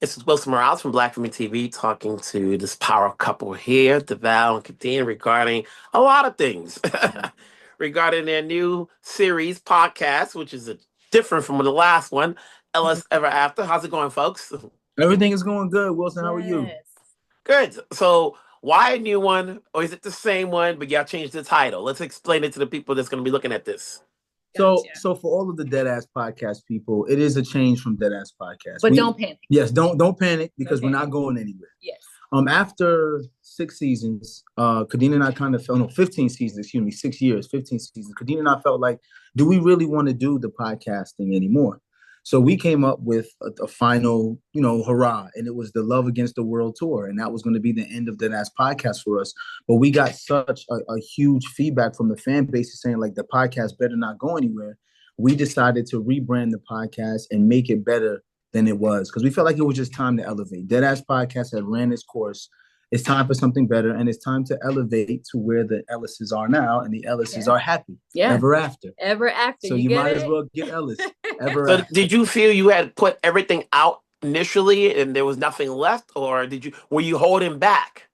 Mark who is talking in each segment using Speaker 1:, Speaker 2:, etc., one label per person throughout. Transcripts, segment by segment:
Speaker 1: This is Wilson Morales from Black Women TV talking to this power couple here, Devale and Khadeen, regarding a lot of things. Regarding their new series podcast, which is different from the last one, Ellis Ever After. How's it going, folks?
Speaker 2: Everything is going good. Wilson, how are you?
Speaker 1: Good. So why a new one? Or is it the same one, but y'all changed the title? Let's explain it to the people that's going to be looking at this.
Speaker 2: So for all of the Deadass Podcast people, it is a change from Deadass Podcast.
Speaker 3: But don't panic.
Speaker 2: Yes, don't panic because we're not going anywhere.
Speaker 3: Yes.
Speaker 2: After 6 seasons, Khadeen and I kind of felt, 15 seasons, 6 years, 15 seasons. Khadeen and I felt like, do we really want to do the podcasting anymore? So we came up with a final, hurrah, and it was the Love Against the World tour, and that was going to be the end of the last podcast for us. But we got such a huge feedback from the fan base saying like the podcast better not go anywhere. We decided to rebrand the podcast and make it better than it was because we felt like it was just time to elevate. Deadass Podcast had ran its course. It's time for something better, and it's time to elevate to where the Ellises are now, and the Ellises are happy. Ever after.
Speaker 3: Ever after.
Speaker 2: So you might as well get Ellis. Ever after.
Speaker 1: Did you feel you had put everything out initially and there was nothing left, or were you holding back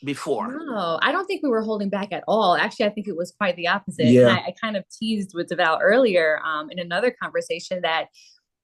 Speaker 1: before?
Speaker 3: No, I don't think we were holding back at all. Actually, I think it was quite the opposite.
Speaker 2: Yeah.
Speaker 3: And I kind of teased with Devale earlier in another conversation that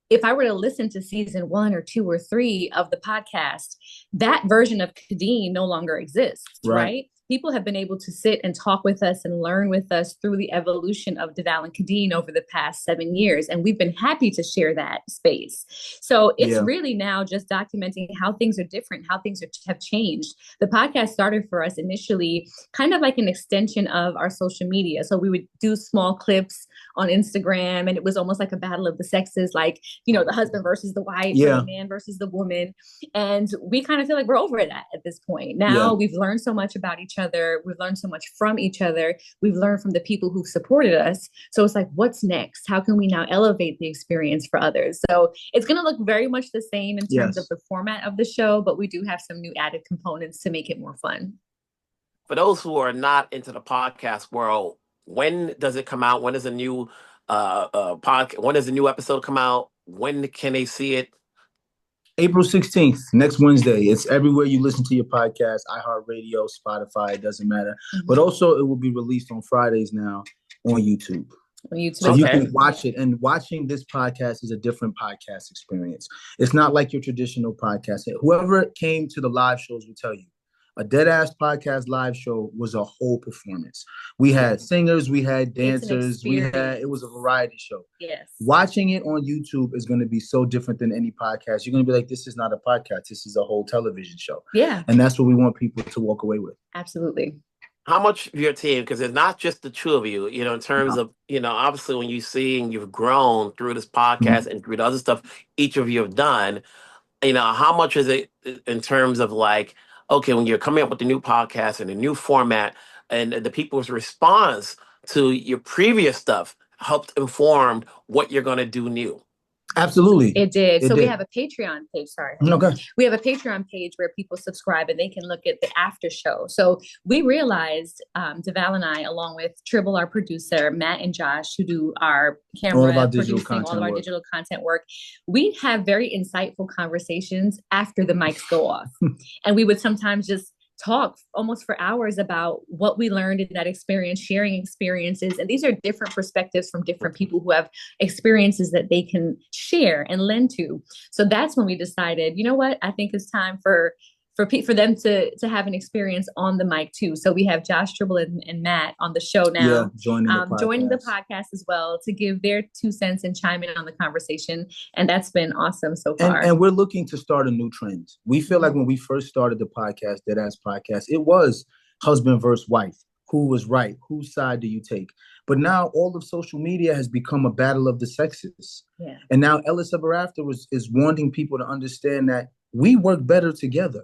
Speaker 3: if I were to listen to season 1 or 2 or 3 of the podcast, that version of Khadeen no longer exists, right? People have been able to sit and talk with us and learn with us through the evolution of Devale and Khadeen over the past 7 years. And we've been happy to share that space. So it's really now just documenting how things are different, how things have changed. The podcast started for us initially kind of like an extension of our social media. So we would do small clips on Instagram, and it was almost like a battle of the sexes, like, the husband versus the wife, or the man versus the woman. And we kind of feel like we're over that at this point. Now we've learned so much about each other. We've learned so much from each other. We've learned from the people who've supported us. So it's like, what's next? How can we now elevate the experience for others? So it's going to look very much the same in terms of the format of the show, but we do have some new added components to make it more fun.
Speaker 1: For those who are not into the podcast world, when does it come out? When does a new podcast? When does a new episode come out? When can they see it?
Speaker 2: April 16th, next Wednesday. It's everywhere you listen to your podcast, iHeartRadio, Spotify, it doesn't matter. But also it will be released on Fridays now on YouTube. So you can watch it. And watching this podcast is a different podcast experience. It's not like your traditional podcast. Whoever came to the live shows will tell you, a Deadass Podcast live show was a whole performance. We had singers, we had dancers, it was a variety show.
Speaker 3: Yes.
Speaker 2: Watching it on YouTube is going to be so different than any podcast. You're going to be like, this is not a podcast. This is a whole television show.
Speaker 3: Yeah.
Speaker 2: And that's what we want people to walk away with.
Speaker 3: Absolutely.
Speaker 1: How much of your team, because it's not just the two of you, in terms of, obviously when you see and you've grown through this podcast and through the other stuff each of you have done, how much is it in terms of like, okay, when you're coming up with the new podcast and a new format and the people's response to your previous stuff helped inform what you're going to do new?
Speaker 2: Absolutely.
Speaker 3: It did. We have a Patreon page. Sorry.
Speaker 2: Okay.
Speaker 3: We have a Patreon page where people subscribe and they can look at the after show. So we realized, Devale and I, along with Tribble, our producer, Matt and Josh, who do our camera, producing, all of our digital content work, we have very insightful conversations after the mics go off. And we would sometimes just talk almost for hours about what we learned in that experience, sharing experiences. And these are different perspectives from different people who have experiences that they can share and lend to. So that's when we decided, you know what, I think it's time for them to have an experience on the mic too. So we have Josh Tribble and Matt on the show now, joining the podcast as well to give their 2 cents and chime in on the conversation. And that's been awesome so far.
Speaker 2: And we're looking to start a new trend. We feel like when we first started the podcast, Deadass Podcast, it was husband versus wife. Who was right? Whose side do you take? But now all of social media has become a battle of the sexes.
Speaker 3: Yeah.
Speaker 2: And now Ellis Ever After is wanting people to understand that we work better together.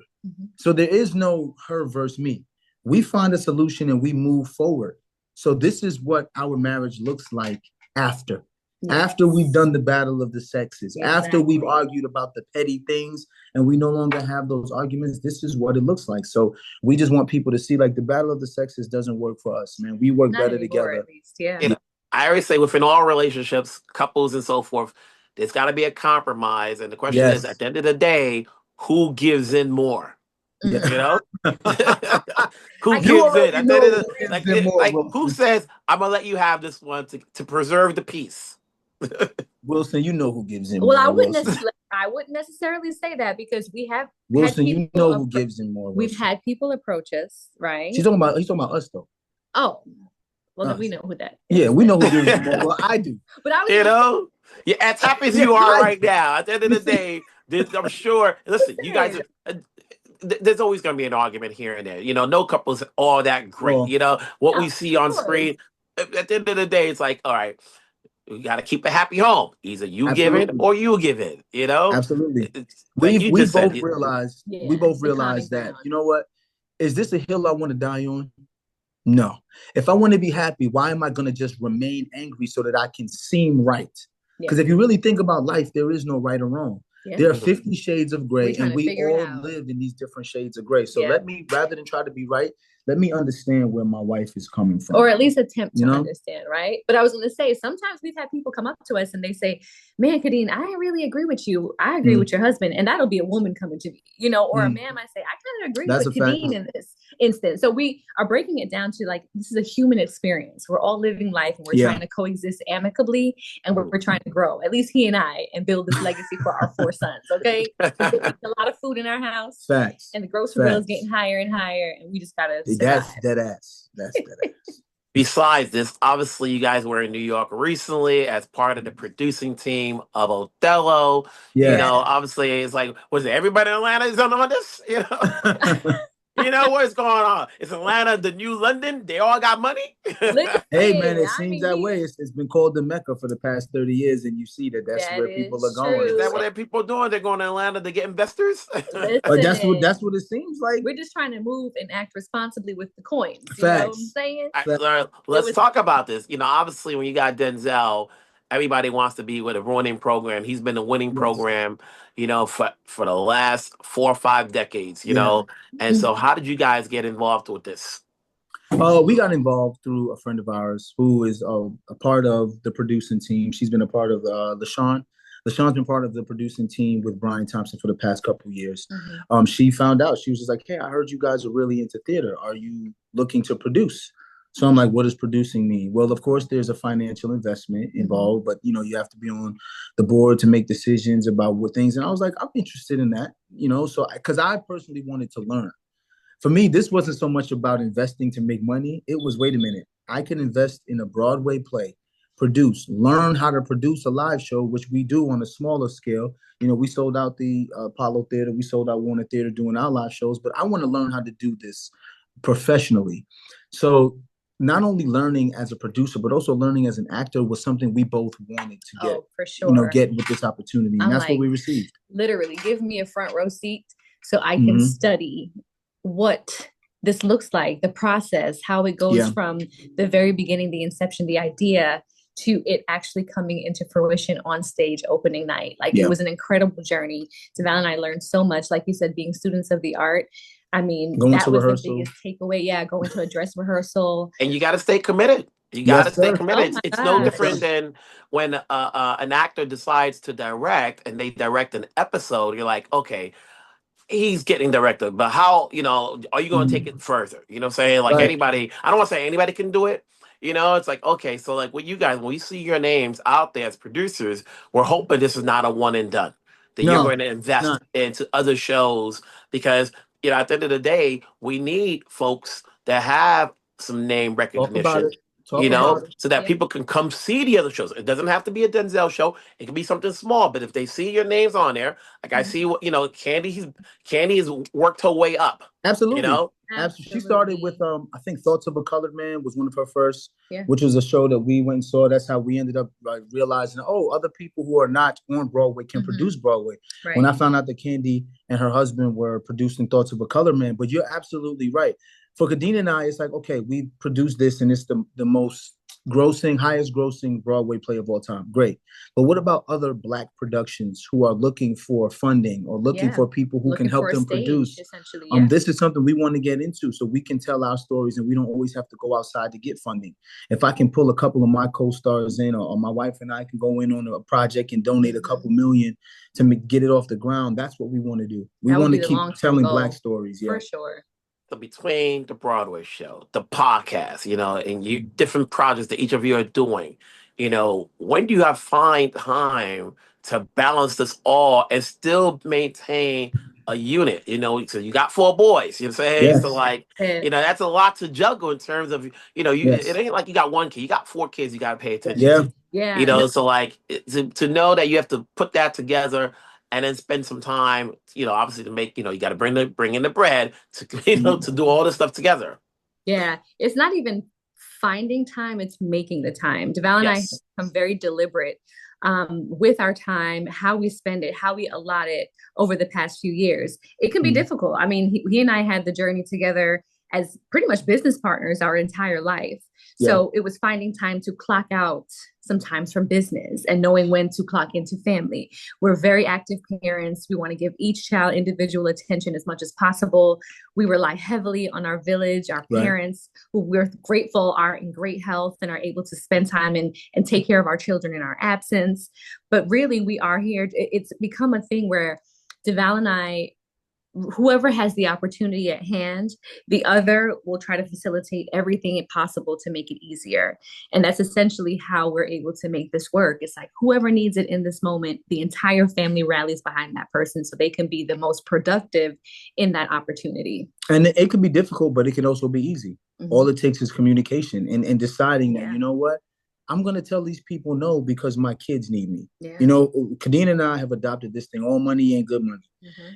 Speaker 2: So there is no her versus me. We find a solution and we move forward. So this is what our marriage looks like after. After we've done the battle of the sexes, after we've argued about the petty things and we no longer have those arguments, this is what it looks like. So we just want people to see like the battle of the sexes doesn't work for us, man. We work better together.
Speaker 3: At least,
Speaker 1: I always say within all relationships, couples and so forth, there's got to be a compromise. And the question is, at
Speaker 2: Yes.
Speaker 1: the end of the day, who gives in more?
Speaker 2: Yeah.
Speaker 1: You know, who
Speaker 3: I
Speaker 2: You
Speaker 1: gives in?
Speaker 2: already
Speaker 1: At the end of
Speaker 2: know
Speaker 1: the,
Speaker 2: who gives in more,
Speaker 1: like who
Speaker 2: Wilson.
Speaker 1: says I'm gonna let you have this one to preserve the peace?
Speaker 2: Wilson, you know who gives in
Speaker 3: Well,
Speaker 2: more, Wilson.
Speaker 3: I wouldn't necessarily say that, because we have had
Speaker 2: Wilson, you know
Speaker 3: people
Speaker 2: who gives in more,
Speaker 3: we've
Speaker 2: Wilson.
Speaker 3: had people approach us, right?
Speaker 2: He's talking about us though.
Speaker 3: Oh, well, then
Speaker 2: Us.
Speaker 3: we know who that
Speaker 2: Yeah,
Speaker 3: is.
Speaker 2: we know who gives in more. Well, I do.
Speaker 3: But I was
Speaker 1: You
Speaker 3: gonna say,
Speaker 1: know, yeah, as happy as
Speaker 2: Yeah,
Speaker 1: you are
Speaker 2: I
Speaker 1: right
Speaker 2: do.
Speaker 1: now, at the end of
Speaker 2: You
Speaker 1: the
Speaker 2: see,
Speaker 1: day, I'm sure. Listen, you guys,
Speaker 3: listen,
Speaker 1: there's always going to be an argument here and there. You know, no couple's all that great.
Speaker 2: well,
Speaker 1: You know, what we
Speaker 3: of
Speaker 1: see on
Speaker 3: course.
Speaker 1: screen. At the end of the day, it's like, all right, we got to keep a happy home. Either you give in
Speaker 2: absolutely.
Speaker 1: or you give in. You know,
Speaker 2: Absolutely.
Speaker 1: like you
Speaker 2: We
Speaker 1: just said,
Speaker 2: both realized
Speaker 3: Yeah, the common
Speaker 2: that,
Speaker 3: ground.
Speaker 2: you know what? Is this a hill I want to die on? No. If I want to be happy, why am I going to just remain angry so that I can seem right?
Speaker 3: Yeah,
Speaker 2: Because if you really think about life, there is no right or wrong.
Speaker 3: yeah.
Speaker 2: There are
Speaker 1: Mhm.
Speaker 2: 50 shades of
Speaker 3: We're
Speaker 2: gray,
Speaker 3: trying
Speaker 2: and
Speaker 3: to
Speaker 2: we
Speaker 3: figure it
Speaker 2: all
Speaker 3: out.
Speaker 2: live in these different shades of gray. So
Speaker 3: Yeah.
Speaker 2: let me, rather than try to be right, let me understand where my wife is coming from.
Speaker 3: Or at least attempt
Speaker 2: You
Speaker 3: to
Speaker 2: know?
Speaker 3: understand, right? But I was going to say, sometimes we've had people come up to us and they say, man, Khadeen, I really agree with you. I agree with your husband. And that'll be a woman coming to me, you know, or a man might say, I kind of agree
Speaker 2: That's
Speaker 3: with
Speaker 2: a fact.
Speaker 3: Khadeen in this instance. So we are breaking it down to, like, this is a human experience. We're all living life and we're
Speaker 2: Yeah.
Speaker 3: trying to coexist amicably, and we're trying to grow, at least he and I, and build this legacy for our 4 sons, okay? We're eating a lot of food in our house.
Speaker 2: Facts.
Speaker 3: And the grocery bill is
Speaker 2: Facts.
Speaker 3: getting higher and higher, and we just got to survive.
Speaker 2: That's dead ass. That's dead ass.
Speaker 1: Besides this, obviously, you guys were in New York recently as part of the producing team of Othello. You
Speaker 2: Yeah.
Speaker 1: know, obviously, it's like, was it everybody in Atlanta is on this? You know, you know what's going on? Is Atlanta the new London? They all got money.
Speaker 3: Listen,
Speaker 2: Hey man, it
Speaker 3: I
Speaker 2: seems
Speaker 3: mean,
Speaker 2: that way. It's been called the Mecca for the past 30 years, and you see that that's
Speaker 3: that
Speaker 2: where people are
Speaker 3: is
Speaker 2: going.
Speaker 1: Is that
Speaker 3: true.
Speaker 1: what that people doing? They're going to Atlanta to get investors.
Speaker 2: But
Speaker 3: Listen,
Speaker 2: that's what it seems like.
Speaker 3: we're just trying to move and act responsibly with the coins. You know what I'm
Speaker 2: Facts.
Speaker 3: saying?
Speaker 1: Let's
Speaker 3: was-
Speaker 1: talk about this. You know, obviously, when you got Denzel, everybody wants to be with a winning program. He's been a winning
Speaker 2: Yes.
Speaker 1: program, you know, for the last 4 or 5 decades. You
Speaker 2: Yeah.
Speaker 1: know, and so how did you guys get involved with this?
Speaker 2: We got involved through a friend of ours who is a part of the producing team. She's been a part of LaShawn. LaShawn's been part of the producing team with Brian Thompson for the past couple of years. She found out. She was just like, hey, I heard you guys are really into theater. Are you looking to produce? So I'm like, what does producing mean? Well, of course, there's a financial investment involved, but you know, you have to be on the board to make decisions about what things. And I was like, I'm interested in that, you know, so because I personally wanted to learn. For me, this wasn't so much about investing to make money. It was, wait a minute, I can invest in a Broadway play, learn how to produce a live show, which we do on a smaller scale. You know, we sold out the Apollo Theater, we sold out Warner Theater doing our live shows, but I want to learn how to do this professionally. So not only learning as a producer, but also learning as an actor was something we both wanted to get,
Speaker 3: for sure.
Speaker 2: you know, get with this opportunity. And
Speaker 3: I'm
Speaker 2: that's
Speaker 3: like,
Speaker 2: what we received.
Speaker 3: Literally, give me a front row seat so I can study what this looks like, the process, how it goes from the very beginning, the inception, the idea, to it actually coming into fruition on stage opening night. Like, it was an incredible journey. Devale and I learned so much. Like you said, being students of the art. I mean, that was the biggest takeaway. Yeah, going to a dress rehearsal.
Speaker 1: And you got to stay committed. You got to stay committed.
Speaker 3: Oh
Speaker 1: it's no different than when an actor decides to direct and they direct an episode. You're like, okay, he's getting directed, but how, you know, are you going to take it further? You know what I'm saying? Like anybody, I don't want to say anybody can do it. You know, it's like, okay, so like with you guys, when we see your names out there as producers, we're hoping this is not a one and done, that you're going to invest into other shows because, you know, at the end of the day, we need folks that have some name recognition, you know, so that people can come see the other shows. It doesn't have to be a Denzel show. It can be something small, but if they see your names on there, like I see what, you know, Candy has worked her way up.
Speaker 2: Absolutely.
Speaker 1: You know?
Speaker 2: Absolutely. She started with I think Thoughts of a Colored Man was one of her first, which was a show that we went and saw. That's how we ended up realizing, oh, other people who are not on Broadway can produce Broadway. When I found out that Candy and her husband were producing Thoughts of a Colored Man. But you're absolutely right. For Khadeen and I, it's like, okay, we produced this and it's the most highest grossing Broadway play of all time. Great. But what about other Black productions who are looking for funding or looking for people who can help them produce?
Speaker 3: Essentially,
Speaker 2: This is something we want to get into so we can tell our stories and we don't always have to go outside to get funding. If I can pull a couple of my co-stars in, or my wife and I can go in on a project and donate a couple million to get it off the ground, that's what we want to do. We want to keep telling Black stories.
Speaker 3: For sure.
Speaker 1: So between the Broadway show, the podcast, and you different projects that each of you are doing, when do you have find time to balance this all and still maintain a unit? So you got 4 boys, you know what I'm saying?
Speaker 2: Yes.
Speaker 1: So that's a lot to juggle in terms of, it ain't like you got 1 kid, you got 4 kids you got to pay attention to.
Speaker 3: Yeah.
Speaker 1: So to know that you have to put that together and then spend some time, obviously to make, you got to bring in the bread to, to do all this stuff together.
Speaker 3: Yeah. It's not even finding time, it's making the time. Devale and I have become very deliberate with our time, how we spend it, how we allot it over the past few years. It can be difficult. I mean, he and I had the journey together as pretty much business partners our entire life. So it was finding time to clock out sometimes from business and knowing when to clock into family. We're very active parents. We want to give each child individual attention as much as possible. We rely heavily on our village, our parents, who we're grateful are in great health and are able to spend time and take care of our children in our absence. But really, we are here. It's become a thing where Devale and I, whoever has the opportunity at hand, the other will try to facilitate everything possible to make it easier. And that's essentially how we're able to make this work. It's like whoever needs it in this moment, the entire family rallies behind that person so they can be the most productive in that opportunity.
Speaker 2: And it can be difficult, but it can also be easy. All it takes is communication and deciding that, you know what? I'm going to tell these people no because my kids need me. Khadeen and I have adopted this thing, all money ain't good money.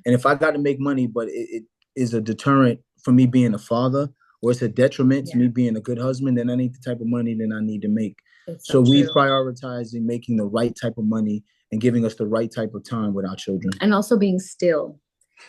Speaker 2: And if I got to make money, but it is a deterrent for me being a father, or it's a detriment to me being a good husband, then I need the type of money that I need to make. So we prioritizing making the right type of money and giving us the right type of time with our children.
Speaker 3: And also being still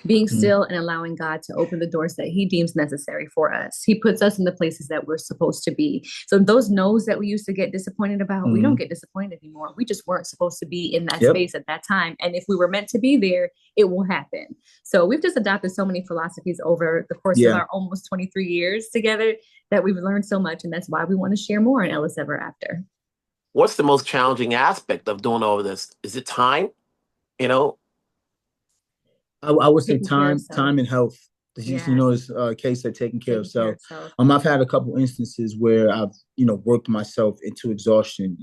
Speaker 3: and allowing God to open the doors that he deems necessary for us. He puts us in the places that we're supposed to be. So those no's that we used to get disappointed about, we don't get disappointed anymore. We just weren't supposed to be in that space at that time. And if we were meant to be there, it will happen. So we've just adopted so many philosophies over the course of our almost 23 years together that we've learned so much. And that's why we want to share more in Ellis Ever After.
Speaker 1: What's the most challenging aspect of doing all of this? Is it time?
Speaker 2: I would say time and health. It's a case of taking care of self. I've had a couple instances where I've, worked myself into exhaustion,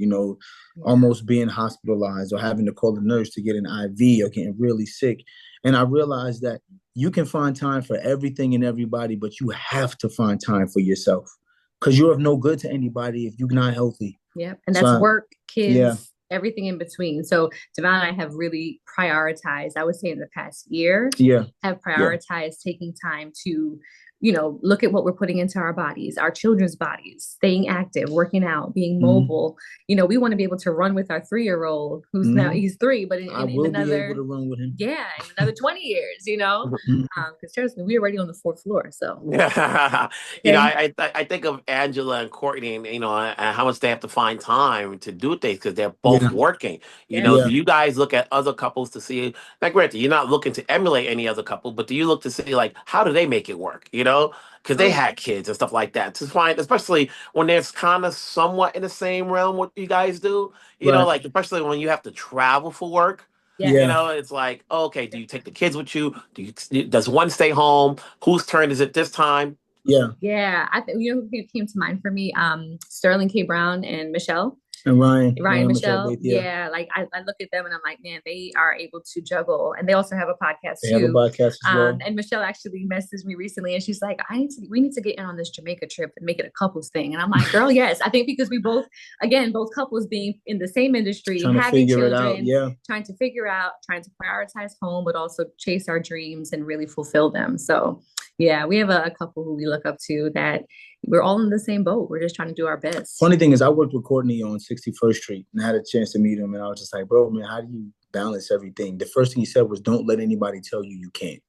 Speaker 2: almost being hospitalized or having to call the nurse to get an IV or getting really sick. And I realized that you can find time for everything and everybody, but you have to find time for yourself because you're of no good to anybody if you're not healthy.
Speaker 3: Yep. And that's work, kids, everything in between. So Devale and I have really prioritized, I would say in the past year, have prioritized taking time to, look at what we're putting into our bodies, our children's bodies, staying active, working out, being mobile. We want to be able to run with our 3-year-old who's now, he's 3, but in another, be able to run with him. In another 20 years, because seriously, we're already on the 4th floor. So,
Speaker 1: I think of Angela and Courtney and how much they have to find time to do things because they're both working. Do you guys look at other couples to see, like, granted, you're not looking to emulate any other couple, but do you look to see, like, how do they make it work? Because they had kids and stuff like that. To find, especially when there's kind of somewhat in the same realm what you guys do, like especially when you have to travel for work. It's like, okay, do you take the kids with you? Does one stay home? Whose turn is it this time?
Speaker 3: I think who came to mind for me, Sterling K. Brown and Michelle.
Speaker 2: And Ryan
Speaker 3: Michelle. Like I look at them and I'm like, man, they are able to juggle, and they also have a podcast too.
Speaker 2: They have a podcast as well.
Speaker 3: And Michelle actually messaged me recently, and she's like, we need to get in on this Jamaica trip and make it a couples thing. And I'm like, girl, yes. I think because we both couples being in the same industry, having children, trying to figure out, trying to prioritize home, but also chase our dreams and really fulfill them. So we have a couple who we look up to that we're all in the same boat. We're just trying to do our best.
Speaker 2: Funny thing is, I worked with Courtney on 61st Street and I had a chance to meet him. And I was just like, bro, man, how do you balance everything? The first thing he said was, don't let anybody tell you you can't.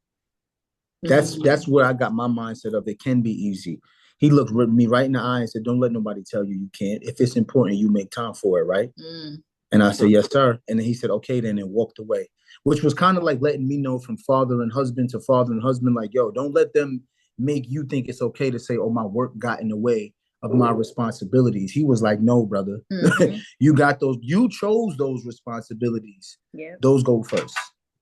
Speaker 2: That's where I got my mindset of it can be easy. He looked me right in the eye and said, "Don't let nobody tell you you can't. If it's important, you make time for it, right?" And I said, "Yes, sir." And then he said, "Okay, then," and walked away, which was kind of like letting me know from father and husband to father and husband, like, yo, don't let them make you think it's okay to say, "Oh, my work got in the way of my responsibilities." He was like, "No, brother, you got those. You chose those responsibilities.
Speaker 3: Yeah,
Speaker 2: those go first."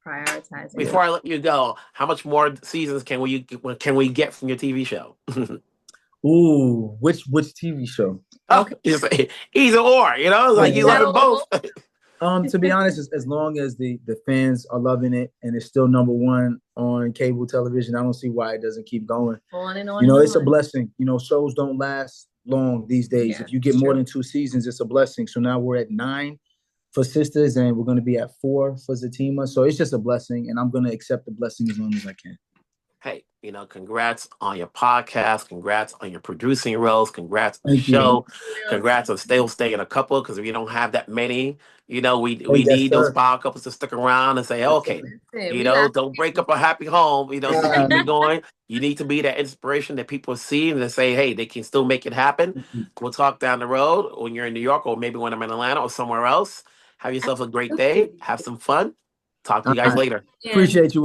Speaker 3: Prioritizing.
Speaker 1: Before I let you go, how much more seasons can we get from your TV show?
Speaker 2: Ooh, which TV show?
Speaker 1: Okay, either or, like you love it both.
Speaker 2: To be honest, as long as the fans are loving it and it's still #1 on cable television, I don't see why it doesn't keep going.
Speaker 3: On and on.
Speaker 2: It's a blessing. Shows don't last long these days. If you get more than 2 seasons, it's a blessing. So now we're at 9 for Sistas, and we're going to be at 4 for Zatima. So it's just a blessing, and I'm going to accept the blessing as long as I can.
Speaker 1: Hey, congrats on your podcast. Congrats on your producing roles. Congrats on the show. Congrats on still staying a couple, because we don't have that many. We need those power couples to stick around and say, okay, don't break up a happy home. So keep it going. You need to be that inspiration that people see and they say, hey, they can still make it happen. We'll talk down the road when you're in New York, or maybe when I'm in Atlanta or somewhere else. Have yourself a great day. Have some fun. Talk to you guys later.
Speaker 2: Appreciate you.